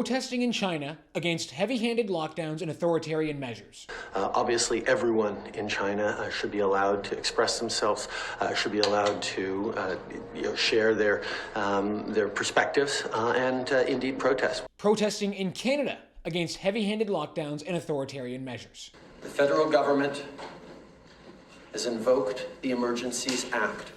protesting in China against heavy-handed lockdowns and authoritarian measures. Obviously, everyone in China should be allowed to express themselves, should be allowed to share their perspectives, and indeed protest. Protesting in Canada against heavy-handed lockdowns and authoritarian measures. The federal government has invoked the Emergencies Act.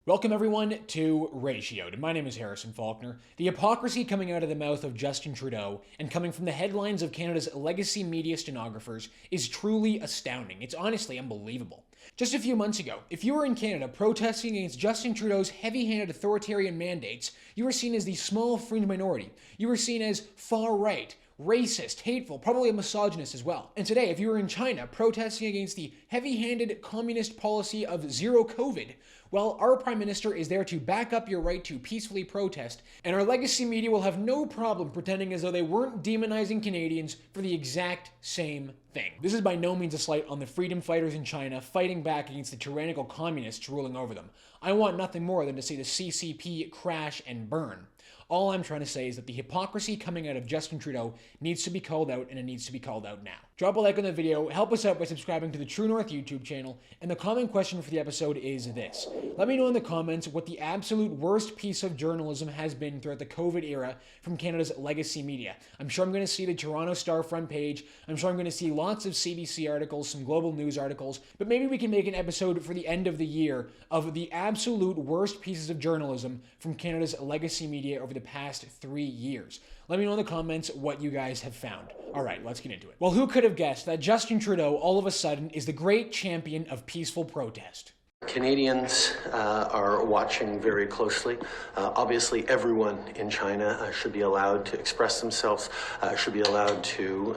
Welcome everyone to Ratioed. My name is Harrison Faulkner. The hypocrisy coming out of the mouth of Justin Trudeau and coming from the headlines of Canada's legacy media stenographers is truly astounding. It's honestly unbelievable. Just a few months ago, if you were in Canada protesting against Justin Trudeau's heavy-handed authoritarian mandates, you were seen as the small fringe minority. You were seen as far-right, racist, hateful, probably a misogynist as well. And today, if you were in China protesting against the heavy-handed communist policy of zero COVID, well, our Prime Minister is there to back up your right to peacefully protest, and our legacy media will have no problem pretending as though they weren't demonizing Canadians for the exact same thing. This is by no means a slight on the freedom fighters in China fighting back against the tyrannical communists ruling over them. I want nothing more than to see the CCP crash and burn. All I'm trying to say is that the hypocrisy coming out of Justin Trudeau needs to be called out, and it needs to be called out now. Drop a like on the video, help us out by subscribing to the True North YouTube channel, and the comment question for the episode is this. Let me know in the comments what the absolute worst piece of journalism has been throughout the COVID era from Canada's legacy media. I'm sure I'm going to see the Toronto Star front page, I'm sure I'm going to see lots of CBC articles, some global news articles, but maybe we can make an episode for the end of the year of the absolute worst pieces of journalism from Canada's legacy media over the past 3 years. Let me know in the comments what you guys have found. All right, let's get into it. Well, who could have guessed that Justin Trudeau all of a sudden is the great champion of peaceful protest? Canadians are watching very closely. Obviously, everyone in China should be allowed to express themselves, should be allowed to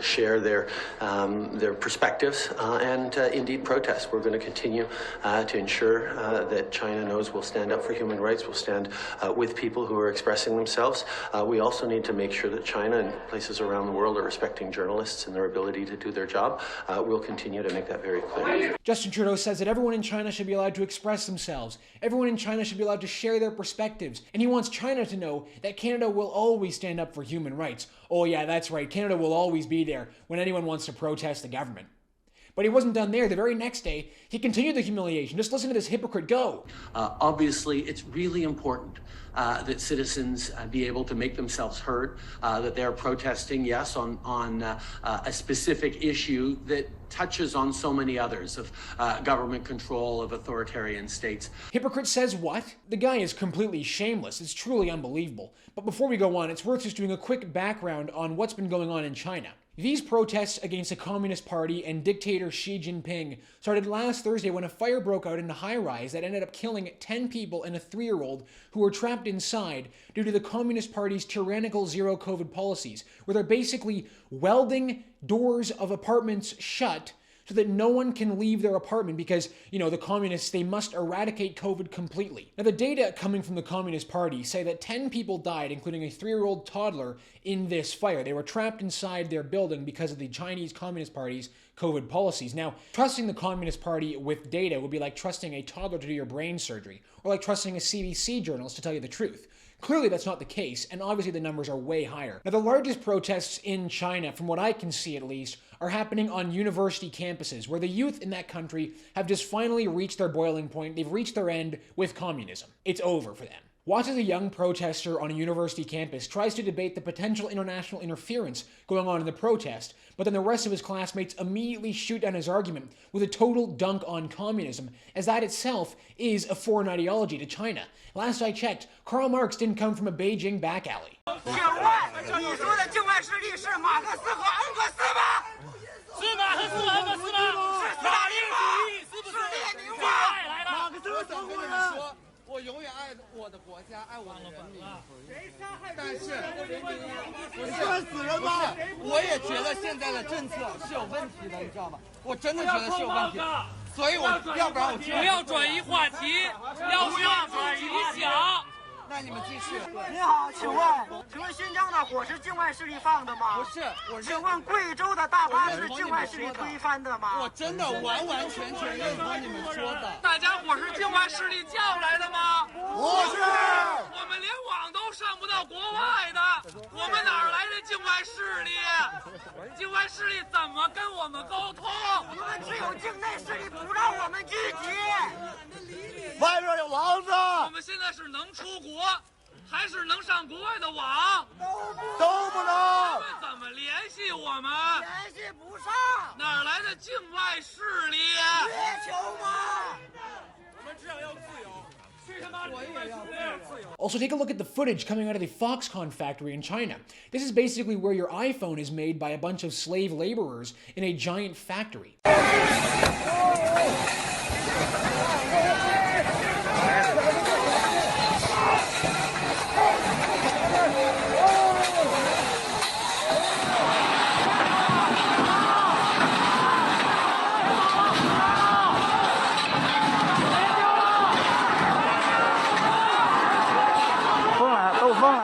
share their perspectives, and indeed protest. We're going to continue to ensure that China knows we'll stand up for human rights, we'll stand with people who are expressing themselves. We also need to make sure that China and places around the world are respecting journalists and their ability to do their job. We'll continue to make that very clear. Justin Trudeau says that everyone in China should be allowed to express themselves. Everyone in China should be allowed to share their perspectives. And he wants China to know that Canada will always stand up for human rights. Oh yeah, that's right. Canada will always be there when anyone wants to protest the government. But he wasn't done there. The very next day, he continued the humiliation. Just listen to this hypocrite go. Obviously, it's really important that citizens be able to make themselves heard, that they're protesting, yes, on a specific issue that touches on so many others of government control, of authoritarian states. Hypocrite says what? The guy is completely shameless. It's truly unbelievable. But before we go on, it's worth just doing a quick background on what's been going on in China. These protests against the Communist Party and dictator Xi Jinping started last Thursday when a fire broke out in a high-rise that ended up killing 10 people and a 3-year-old who were trapped inside due to the Communist Party's tyrannical zero-COVID policies, where they're basically welding doors of apartments shut so that no one can leave their apartment because, the communists, they must eradicate COVID completely. Now, the data coming from the Communist Party say that 10 people died, including a 3-year-old toddler, in this fire. They were trapped inside their building because of the Chinese Communist Party's COVID policies. Now, trusting the Communist Party with data would be like trusting a toddler to do your brain surgery, or like trusting a CBC journalist to tell you the truth. Clearly, that's not the case, and obviously the numbers are way higher. Now, the largest protests in China, from what I can see at least, are happening on university campuses, where the youth in that country have just finally reached their boiling point. They've reached their end with communism. It's over for them. Watch as a young protester on a university campus tries to debate the potential international interference going on in the protest, but then the rest of his classmates immediately shoot down his argument with a total dunk on communism, as that itself is a foreign ideology to China. Last I checked, Karl Marx didn't come from a Beijing back alley. 那你们继续。您好，请问新疆的火是境外势力放的吗？不是，请问贵州的大巴是境外势力推翻的吗？我真的完完全全认同你们说的。大家伙是境外势力叫来的吗？不是，我们连网都上不到国外的，我们哪儿来的境外势力？境外势力怎么跟我们沟通？你们只有境内势力不让我们聚集。外边有狼子，我们现在是能出国，还是能上国外的网？都不能。他们怎么联系我们？联系不上。哪儿来的境外势力？月球吗？我们只想要自由。去他妈的境外势力！ Also, take a look at the footage coming out of the Foxconn factory in China. This is basically where your iPhone is made by a bunch of slave laborers in a giant factory.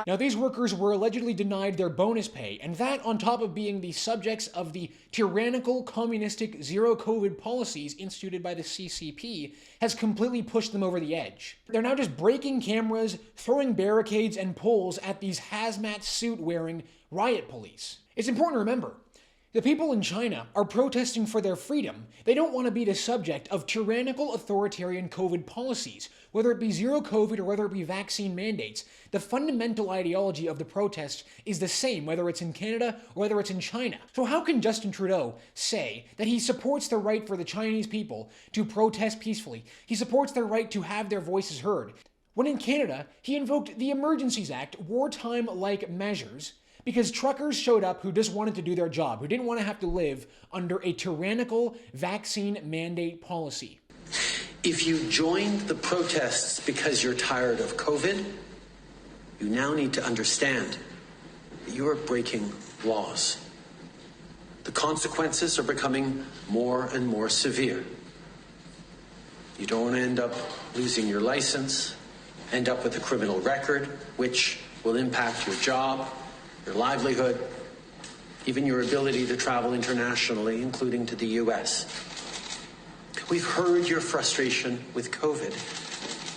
Now, these workers were allegedly denied their bonus pay, and that on top of being the subjects of the tyrannical, communistic, zero-COVID policies instituted by the CCP, has completely pushed them over the edge. They're now just breaking cameras, throwing barricades and poles at these hazmat suit-wearing riot police. It's important to remember, the people in China are protesting for their freedom. They don't want to be the subject of tyrannical authoritarian COVID policies, whether it be zero COVID or whether it be vaccine mandates. The fundamental ideology of the protests is the same, whether it's in Canada or whether it's in China. So how can Justin Trudeau say that he supports the right for the Chinese people to protest peacefully? He supports their right to have their voices heard, when in Canada, he invoked the Emergencies Act, wartime-like measures, because truckers showed up who just wanted to do their job, who didn't want to have to live under a tyrannical vaccine mandate policy. If you joined the protests because you're tired of COVID, you now need to understand that you are breaking laws. The consequences are becoming more and more severe. You don't want to end up losing your license, end up with a criminal record, which will impact your job, your livelihood, even your ability to travel internationally, including to the U.S. We've heard your frustration with COVID,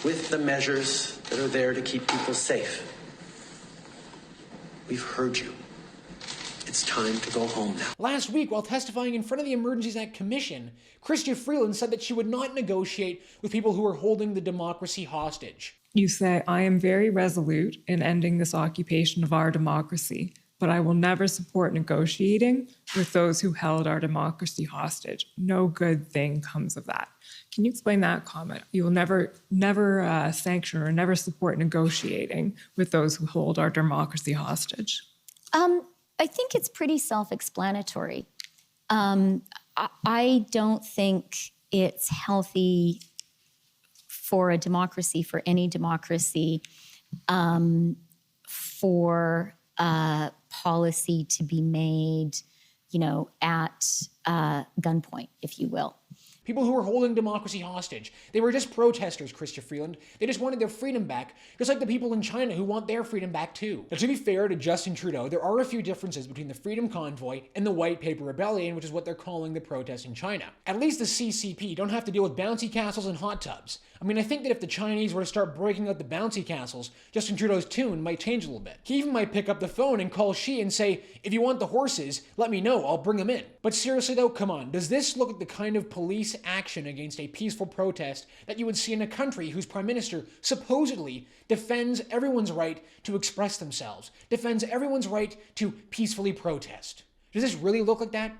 with the measures that are there to keep people safe. We've heard you. It's time to go home now. Last week, while testifying in front of the Emergencies Act Commission, Chrystia Freeland said that she would not negotiate with people who are holding the democracy hostage. You say, I am very resolute in ending this occupation of our democracy, but I will never support negotiating with those who held our democracy hostage. No good thing comes of that. Can you explain that comment? You will never sanction or never support negotiating with those who hold our democracy hostage. I think it's pretty self-explanatory. I don't think it's healthy for a democracy, for any democracy, for policy to be made, at gunpoint, if you will. People who were holding democracy hostage. They were just protesters, Chrystia Freeland. They just wanted their freedom back, just like the people in China who want their freedom back too. Now, to be fair to Justin Trudeau, there are a few differences between the Freedom Convoy and the White Paper Rebellion, which is what they're calling the protests in China. At least the CCP don't have to deal with bouncy castles and hot tubs. I mean, I think that if the Chinese were to start breaking out the bouncy castles, Justin Trudeau's tune might change a little bit. He even might pick up the phone and call Xi and say, if you want the horses, let me know, I'll bring them in. But seriously though, come on, does this look like the kind of police action against a peaceful protest that you would see in a country whose prime minister supposedly defends everyone's right to express themselves, defends everyone's right to peacefully protest? Does this really look like that?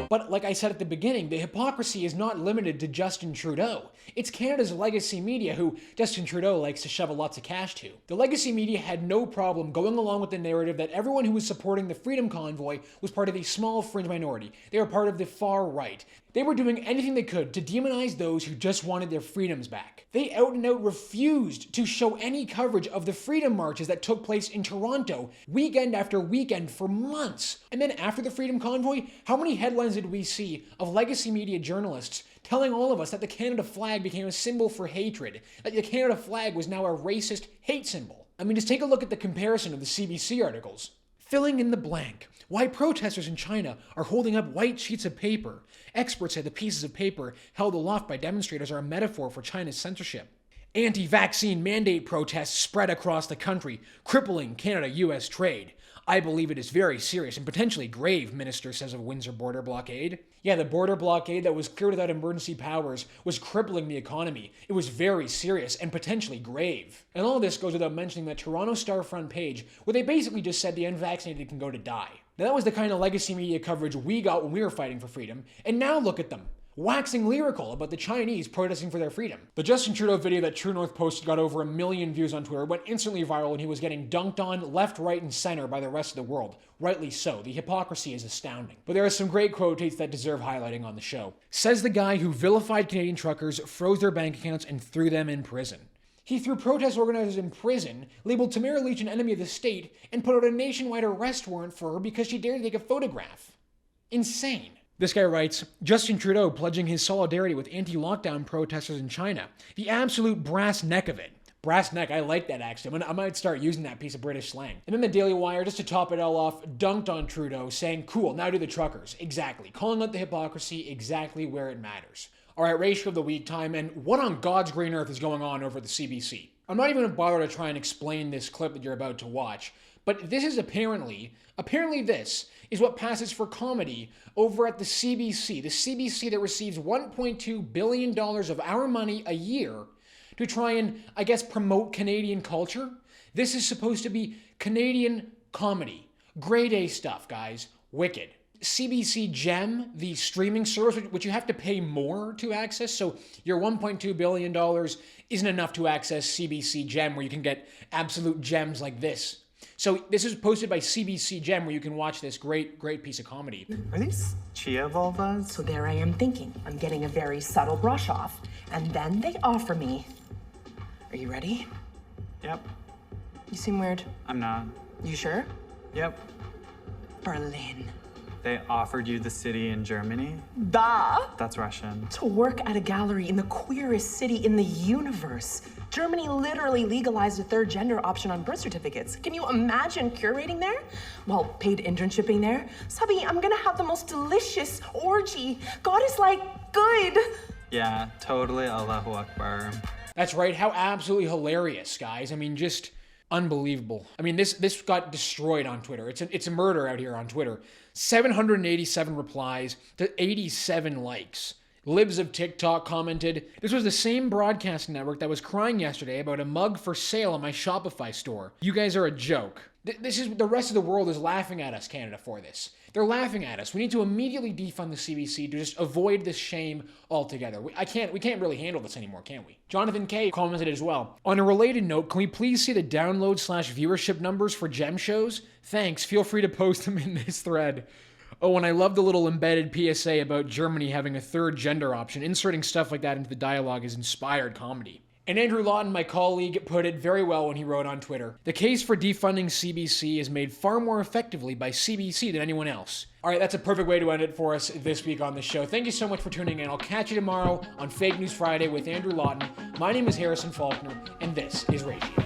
But like I said at the beginning, the hypocrisy is not limited to Justin Trudeau. It's Canada's legacy media, who Justin Trudeau likes to shovel lots of cash to. The legacy media had no problem going along with the narrative that everyone who was supporting the Freedom Convoy was part of a small fringe minority. They were part of the far right. They were doing anything they could to demonize those who just wanted their freedoms back. They out and out refused to show any coverage of the freedom marches that took place in Toronto weekend after weekend for months. And then after the Freedom Convoy, how many headlines did we see of legacy media journalists telling all of us that the Canada flag became a symbol for hatred, that the Canada flag was now a racist hate symbol? I mean, just take a look at the comparison of the CBC articles. Filling in the blank. Why protesters in China are holding up white sheets of paper. Experts say the pieces of paper held aloft by demonstrators are a metaphor for China's censorship. Anti-vaccine mandate protests spread across the country, crippling Canada-US trade. I believe it is very serious and potentially grave, minister says of Windsor border blockade. Yeah, the border blockade that was cleared without emergency powers was crippling the economy. It was very serious and potentially grave. And all this goes without mentioning that Toronto Star front page, where they basically just said the unvaccinated can go to die. Now that was the kind of legacy media coverage we got when we were fighting for freedom, and now look at them, waxing lyrical about the Chinese protesting for their freedom. The Justin Trudeau video that True North posted got over 1 million views on Twitter, went instantly viral, and he was getting dunked on left, right, and center by the rest of the world. Rightly so. The hypocrisy is astounding. But there are some great quotates that deserve highlighting on the show. Says the guy who vilified Canadian truckers, froze their bank accounts, and threw them in prison. He threw protest organizers in prison, labeled Tamara Leach an enemy of the state, and put out a nationwide arrest warrant for her because she dared to take a photograph. Insane. This guy writes, Justin Trudeau pledging his solidarity with anti-lockdown protesters in China. The absolute brass neck of it. Brass neck, I like that actually. I might start using that piece of British slang. And then the Daily Wire, just to top it all off, dunked on Trudeau, saying, cool, now do the truckers. Exactly. Calling out the hypocrisy exactly where it matters. All right, ratio of the week time, and what on God's green earth is going on over at the CBC? I'm not even going to bother to try and explain this clip that you're about to watch, but this is apparently this is what passes for comedy over at the CBC that receives $1.2 billion of our money a year to try and, I guess, promote Canadian culture. This is supposed to be Canadian comedy. Grade A stuff, guys. Wicked. CBC Gem, the streaming service, which you have to pay more to access. So your $1.2 billion isn't enough to access CBC Gem, where you can get absolute gems like this. So this is posted by CBC Gem, where you can watch this great piece of comedy. Are these chia vulvas? So there I am thinking, I'm getting a very subtle brush off, and then they offer me. Are you ready? Yep. You seem weird. I'm not. You sure? Yep. Berlin. They offered you the city in Germany? Duh. That's Russian. To work at a gallery in the queerest city in the universe. Germany literally legalized a third gender option on birth certificates. Can you imagine curating there? Well, paid internshipping there. Sabi, I'm gonna have the most delicious orgy. God is like, good. Yeah, totally Allahu Akbar. That's right, how absolutely hilarious, guys. I mean, just unbelievable. I mean, this got destroyed on Twitter. It's a murder out here on Twitter. 787 replies to 87 likes. Libs of TikTok commented, this was the same broadcast network that was crying yesterday about a mug for sale on my Shopify store. You guys are a joke. This is, the rest of the world is laughing at us, Canada, for this. They're laughing at us. We need to immediately defund the CBC to just avoid this shame altogether. We can't really handle this anymore, can we? Jonathan K. commented as well. On a related note, can we please see the download/viewership numbers for gem shows? Thanks, feel free to post them in this thread. Oh, and I love the little embedded PSA about Germany having a third gender option. Inserting stuff like that into the dialogue is inspired comedy. And Andrew Lawton, my colleague, put it very well when he wrote on Twitter, the case for defunding CBC is made far more effectively by CBC than anyone else. All right, that's a perfect way to end it for us this week on the show. Thank you so much for tuning in. I'll catch you tomorrow on Fake News Friday with Andrew Lawton. My name is Harrison Faulkner, and this is Ratio.